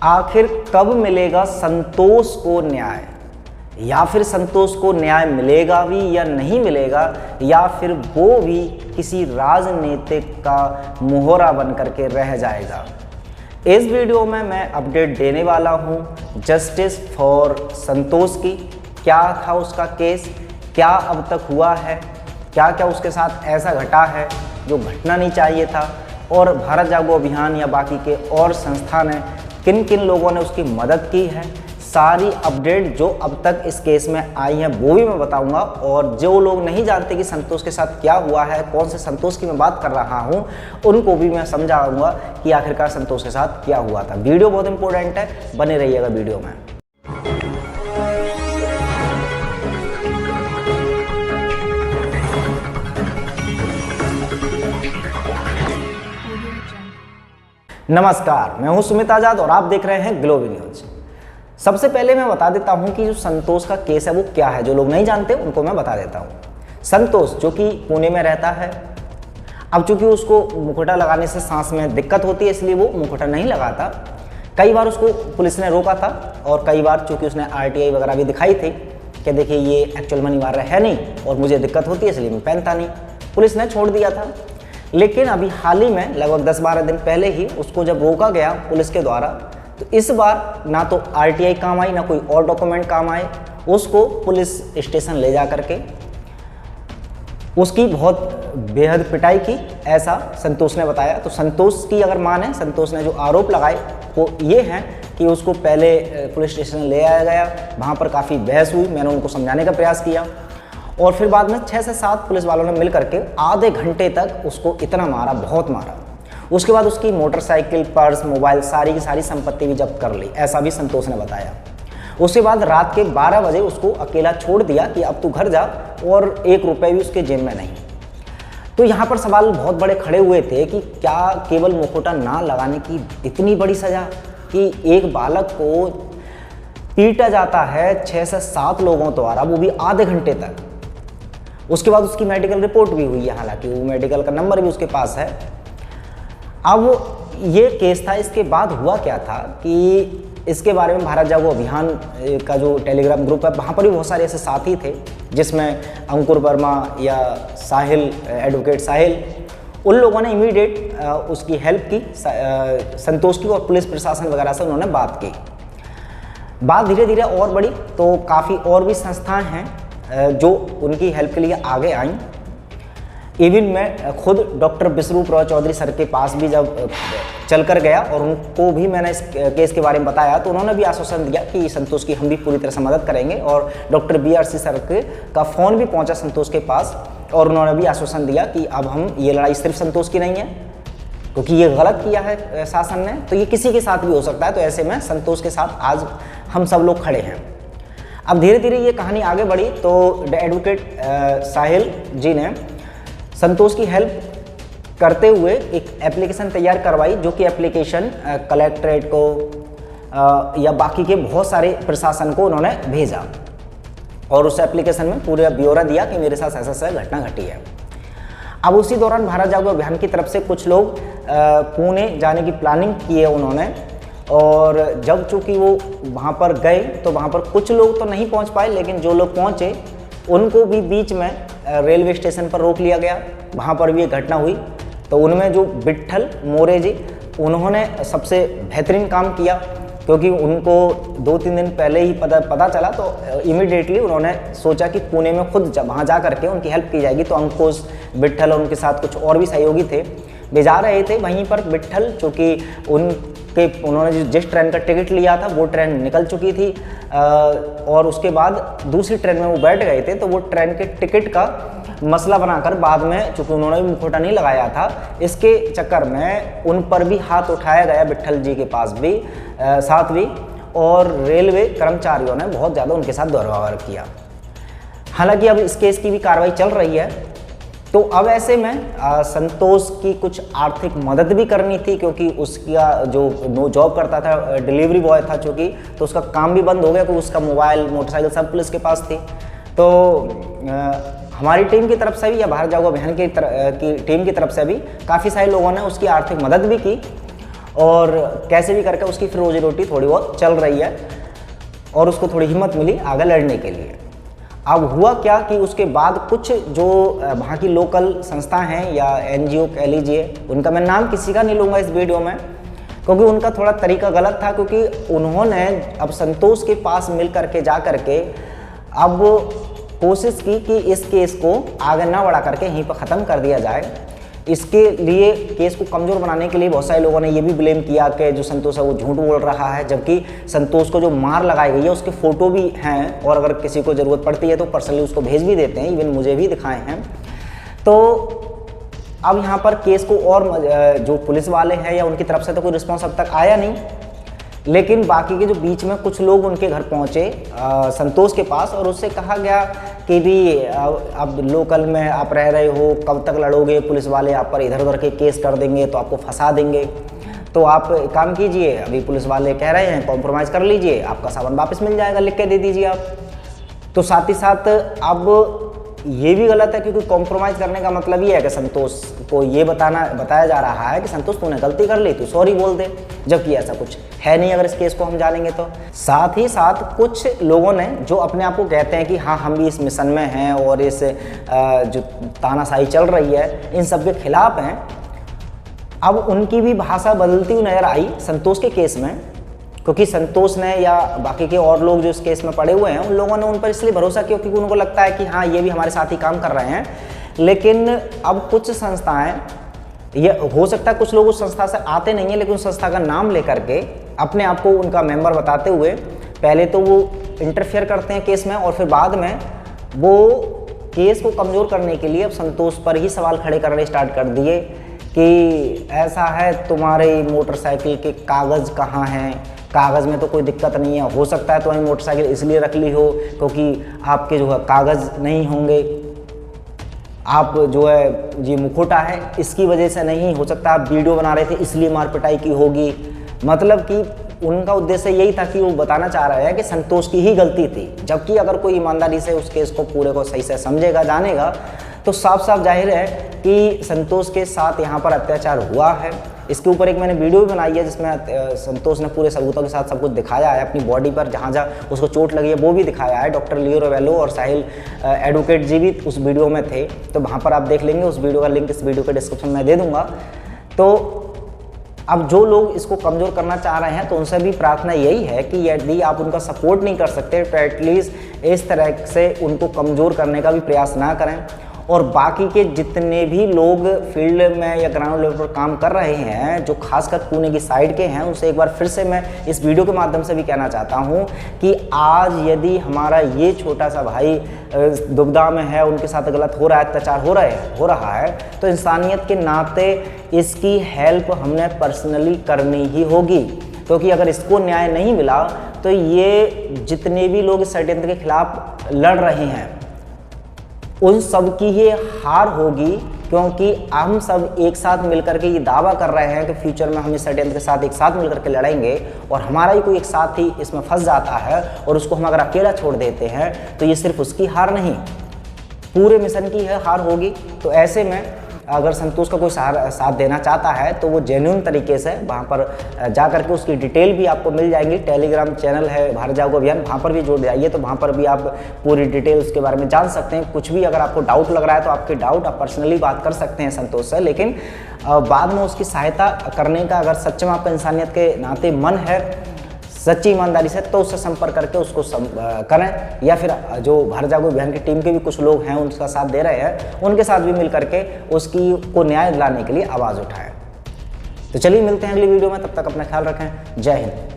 आखिर कब मिलेगा संतोष को न्याय, या फिर संतोष को न्याय मिलेगा भी या नहीं मिलेगा, या फिर वो भी किसी राजनीतिक का मोहरा बन करके रह जाएगा। इस वीडियो में मैं अपडेट देने वाला हूँ जस्टिस फॉर संतोष की। क्या था उसका केस, क्या अब तक हुआ है, क्या क्या उसके साथ ऐसा घटा है जो घटना नहीं चाहिए था, और भारत जागो अभियान या बाकी के और संस्था ने किन किन लोगों ने उसकी मदद की है। सारी अपडेट जो अब तक इस केस में आई हैं वो भी मैं बताऊंगा, और जो लोग नहीं जानते कि संतोष के साथ क्या हुआ है, कौन से संतोष की मैं बात कर रहा हूं, उनको भी मैं समझाऊंगा कि आखिरकार संतोष के साथ क्या हुआ था। वीडियो बहुत इंपॉर्टेंट है, बने रहिएगा वीडियो में। नमस्कार, मैं हूं सुमित आजाद और आप देख रहे हैं ग्लोबल न्यूज। सबसे पहले मैं बता देता हूं कि जो संतोष का केस है वो क्या है। जो लोग नहीं जानते उनको मैं बता देता हूं। संतोष जो कि पुणे में रहता है, अब चूंकि उसको मुखौटा लगाने से सांस में दिक्कत होती है इसलिए वो मुखौटा नहीं लगाता। कई बार उसको पुलिस ने रोका था और कई बार चूंकि उसने RTI वगैरह भी दिखाई थी कि देखिए ये एक्चुअल में अनिवार्य है नहीं और मुझे दिक्कत होती है इसलिए मैं पहनता नहीं, पुलिस ने छोड़ दिया था। लेकिन अभी हाल ही में लगभग 10-12 दिन पहले ही उसको जब रोका गया पुलिस के द्वारा, तो इस बार ना तो RTI काम आई ना कोई और डॉक्यूमेंट काम आए। उसको पुलिस स्टेशन ले जा करके उसकी बहुत बेहद पिटाई की, ऐसा संतोष ने बताया। तो संतोष की अगर माने, संतोष ने जो आरोप लगाए वो ये हैं कि उसको पहले पुलिस स्टेशन ले आया गया, वहाँ पर काफ़ी बहस हुई, मैंने उनको समझाने का प्रयास किया, और फिर बाद में 6 से 7 पुलिस वालों ने मिल करके आधे घंटे तक उसको इतना मारा, बहुत मारा। उसके बाद उसकी मोटरसाइकिल, पर्स, मोबाइल, सारी की सारी संपत्ति भी जब्त कर ली, ऐसा भी संतोष ने बताया। उसके बाद रात के 12 बजे उसको अकेला छोड़ दिया कि अब तू घर जा, और 1 रुपये भी उसके जेब में नहीं। तो यहाँ पर सवाल बहुत बड़े खड़े हुए थे कि क्या केवल मुखौटा ना लगाने की इतनी बड़ी सज़ा, कि एक बालक को पीटा जाता है 6 से 7 लोगों द्वारा, वो भी आधे घंटे तक। उसके बाद उसकी मेडिकल रिपोर्ट भी हुई है, हालांकि वो मेडिकल का नंबर भी उसके पास है। अब ये केस था, इसके बाद हुआ क्या था कि इसके बारे में भारत जागो अभियान का जो टेलीग्राम ग्रुप है वहाँ पर भी बहुत सारे ऐसे साथी थे, जिसमें अंकुर वर्मा या साहिल, एडवोकेट साहिल, उन लोगों ने इमीडिएट उसकी हेल्प की, संतोष की, और पुलिस प्रशासन वगैरह से उन्होंने बात की। बात धीरे धीरे और बढ़ी तो काफ़ी और भी संस्थाएं हैं जो उनकी हेल्प के लिए आगे आईं। इवन मैं खुद डॉक्टर बिसरूप रॉय चौधरी सर के पास भी जब चल कर गया और उनको भी मैंने इस केस के बारे में बताया, तो उन्होंने भी आश्वासन दिया कि संतोष की हम भी पूरी तरह से मदद करेंगे। और डॉक्टर BRC सर का फ़ोन भी पहुंचा संतोष के पास, और उन्होंने भी आश्वासन दिया कि अब हम ये लड़ाई सिर्फ संतोष की नहीं है, क्योंकि ये गलत किया है शासन ने, तो ये किसी के साथ भी हो सकता है। तो ऐसे में संतोष के साथ आज हम सब लोग खड़े हैं। अब धीरे धीरे ये कहानी आगे बढ़ी तो एडवोकेट साहिल जी ने संतोष की हेल्प करते हुए एक एप्लीकेशन तैयार करवाई, जो कि एप्लीकेशन कलेक्ट्रेट को या बाकी के बहुत सारे प्रशासन को उन्होंने भेजा, और उस एप्लीकेशन में पूरा ब्यौरा दिया कि मेरे साथ ऐसा घटना घटी है। अब उसी दौरान भारत जागो अभियान की तरफ से कुछ लोग पुणे जाने की प्लानिंग की है उन्होंने, और जब चूँकि वो वहाँ पर गए तो वहाँ पर कुछ लोग तो नहीं पहुँच पाए, लेकिन जो लोग पहुँचे उनको भी बीच में रेलवे स्टेशन पर रोक लिया गया। वहाँ पर भी ये घटना हुई। तो उनमें जो विट्ठल मोरे जी, उन्होंने सबसे बेहतरीन काम किया, क्योंकि उनको 2-3 दिन पहले ही पता चला, तो इमीडिएटली उन्होंने सोचा कि पुणे में खुद वहाँ जा करके उनकी हेल्प की जाएगी। तो अंकुश, विट्ठल और उनके साथ कुछ और भी सहयोगी थे, वे जा रहे थे। वहीं पर विट्ठल, चूँकि उन्होंने जिस ट्रेन का टिकट लिया था वो ट्रेन निकल चुकी थी, और उसके बाद दूसरी ट्रेन में वो बैठ गए थे। तो वो ट्रेन के टिकट का मसला बनाकर बाद में, चूँकि उन्होंने भी मुखौटा नहीं लगाया था, इसके चक्कर में उन पर भी हाथ उठाया गया, विट्ठल जी के पास भी, साथ भी, और रेलवे कर्मचारियों ने बहुत ज़्यादा उनके साथ दुर्व्यवहार किया। हालांकि अब इस केस की भी कार्रवाई चल रही है। तो अब ऐसे में संतोष की कुछ आर्थिक मदद भी करनी थी, क्योंकि उसका जो जॉब करता था, डिलीवरी बॉय था चूँकि, तो उसका काम भी बंद हो गया, क्योंकि उसका मोबाइल, मोटरसाइकिल सब पुलिस के पास थी। तो हमारी टीम की तरफ से भी या भारत जागो अभियान की टीम की तरफ से भी काफ़ी सारे लोगों ने उसकी आर्थिक मदद भी की। और कैसे भी करके उसकी फिर रोजी रोटी थोड़ी बहुत चल रही है और उसको थोड़ी हिम्मत मिली आगे लड़ने के लिए। अब हुआ क्या कि उसके बाद कुछ जो वहाँ की लोकल संस्था हैं या NGO कह लीजिए, उनका मैं नाम किसी का नहीं लूँगा इस वीडियो में क्योंकि उनका थोड़ा तरीका गलत था, क्योंकि उन्होंने अब संतोष के पास मिल करके जा करके अब कोशिश की कि इस केस को आगे ना बढ़ा करके यहीं पर ख़त्म कर दिया जाए। इसके लिए केस को कमज़ोर बनाने के लिए बहुत सारे लोगों ने ये भी ब्लेम किया कि जो संतोष है वो झूठ बोल रहा है, जबकि संतोष को जो मार लगाई गई है उसके फ़ोटो भी हैं और अगर किसी को ज़रूरत पड़ती है तो पर्सनली उसको भेज भी देते हैं, इवन मुझे भी दिखाए हैं। तो अब यहाँ पर केस को और जो पुलिस वाले हैं या उनकी तरफ से तो कोई रिस्पॉन्स अब तक आया नहीं, लेकिन बाकी के जो बीच में कुछ लोग उनके घर पहुँचे संतोष के पास और उससे कहा गया कि भी अब लोकल में आप रह रहे हो, कब तक लड़ोगे, पुलिस वाले आप पर इधर उधर के केस कर देंगे तो आपको फंसा देंगे, तो आप काम कीजिए, अभी पुलिस वाले कह रहे हैं कॉम्प्रोमाइज़ कर लीजिए, आपका सामान वापस मिल जाएगा, लिख के दे दीजिए आप। तो साथ ही साथ अब ये भी गलत है क्योंकि कॉम्प्रोमाइज़ करने का मतलब ये है कि संतोष को ये बताया जा रहा है कि संतोष तूने गलती कर ली, तू सॉरी बोल दे, जबकि ऐसा कुछ है नहीं अगर इस केस को हम जानेंगे तो। साथ ही साथ कुछ लोगों ने जो अपने आप को कहते हैं कि हाँ हम भी इस मिशन में हैं और इस जो तानाशाही चल रही है इन सब के खिलाफ हैं, अब उनकी भी भाषा बदलती हुई नज़र आई संतोष के केस में, क्योंकि संतोष ने या बाकी के और लोग जो इस केस में पड़े हुए हैं उन लोगों ने उन पर इसलिए भरोसा किया क्योंकि उनको लगता है कि हाँ ये भी हमारे साथ ही काम कर रहे हैं। लेकिन अब कुछ संस्थाएं, ये हो सकता है कुछ लोग उस संस्था से आते नहीं हैं, लेकिन उस संस्था का नाम लेकर के अपने आप को उनका मेंबर बताते हुए पहले तो वो इंटरफेयर करते हैं केस में और फिर बाद में वो केस को कमज़ोर करने के लिए अब संतोष पर ही सवाल खड़े करने स्टार्ट कर दिए कि ऐसा है तुम्हारे मोटरसाइकिल के कागज़ कहाँ हैं, कागज़ में तो कोई दिक्कत नहीं है, हो सकता है तुम्हारी मोटरसाइकिल इसलिए रख ली हो क्योंकि आपके जो है कागज़ नहीं होंगे, आप जो है जी मुखौटा है इसकी वजह से नहीं, हो सकता है आप वीडियो बना रहे थे इसलिए मार पिटाई की होगी। मतलब कि उनका उद्देश्य यही था कि वो बताना चाह रहे हैं कि संतोष की ही गलती थी, जबकि अगर कोई ईमानदारी से उस केस को पूरे को सही से समझेगा जानेगा तो साफ साफ जाहिर है कि संतोष के साथ यहाँ पर अत्याचार हुआ है। इसके ऊपर एक मैंने वीडियो भी बनाई है जिसमें संतोष ने पूरे सबूतों के साथ सब कुछ दिखाया है, अपनी बॉडी पर जहाँ जहाँ उसको चोट लगी है वो भी दिखाया है। डॉक्टर लियो रोवेलो और साहिल एडवोकेट जी भी उस वीडियो में थे, तो वहाँ पर आप देख लेंगे, उस वीडियो का लिंक इस वीडियो के डिस्क्रिप्शन में दे दूँगा। तो अब जो लोग इसको कमज़ोर करना चाह रहे हैं तो उनसे भी प्रार्थना यही है कि यदि आप उनका सपोर्ट नहीं कर सकते तो एटलीस्ट इस तरह से उनको कमज़ोर करने का भी प्रयास ना करें। और बाकी के जितने भी लोग फील्ड में या ग्राउंड लेवल पर काम कर रहे हैं जो खासकर पुणे की साइड के हैं, उनसे एक बार फिर से मैं इस वीडियो के माध्यम से भी कहना चाहता हूं कि आज यदि हमारा ये छोटा सा भाई दुविधा में है, उनके साथ गलत हो रहा है, अत्याचार हो रहा है, तो इंसानियत के नाते इसकी हेल्प हमने पर्सनली करनी ही होगी, क्योंकि अगर इसको न्याय नहीं मिला तो ये जितने भी लोग इस षड्यंत्र के खिलाफ लड़ रहे हैं उन सब की ये हार होगी, क्योंकि हम सब एक साथ मिलकर के ये दावा कर रहे हैं कि फ्यूचर में हम इस षड्यंत्र के साथ एक साथ मिलकर के लड़ेंगे, और हमारा ही कोई एक साथी इसमें फंस जाता है और उसको हम अगर अकेला छोड़ देते हैं तो ये सिर्फ उसकी हार नहीं पूरे मिशन की है हार होगी। तो ऐसे में अगर संतोष का कोई साथ देना चाहता है तो वो जेन्युइन तरीके से वहाँ पर जा करके उसकी डिटेल भी आपको मिल जाएंगी। टेलीग्राम चैनल है भारत जागो अभियान, वहाँ पर भी जुड़ जाइए, तो वहाँ पर भी आप पूरी डिटेल उसके बारे में जान सकते हैं। कुछ भी अगर आपको डाउट लग रहा है तो आपके डाउट आप पर्सनली बात कर सकते हैं संतोष से, लेकिन बाद में उसकी सहायता करने का अगर सच में आपका इंसानियत के नाते मन है, सच्ची ईमानदारी से, तो उससे संपर्क करके उसको करें, या फिर जो भारत जागो अभियान की टीम के भी कुछ लोग हैं उनका साथ दे रहे हैं, उनके साथ भी मिल करके उसकी को न्याय दिलाने के लिए आवाज़ उठाएं। तो चलिए मिलते हैं अगली वीडियो में, तब तक अपना ख्याल रखें। जय हिंद।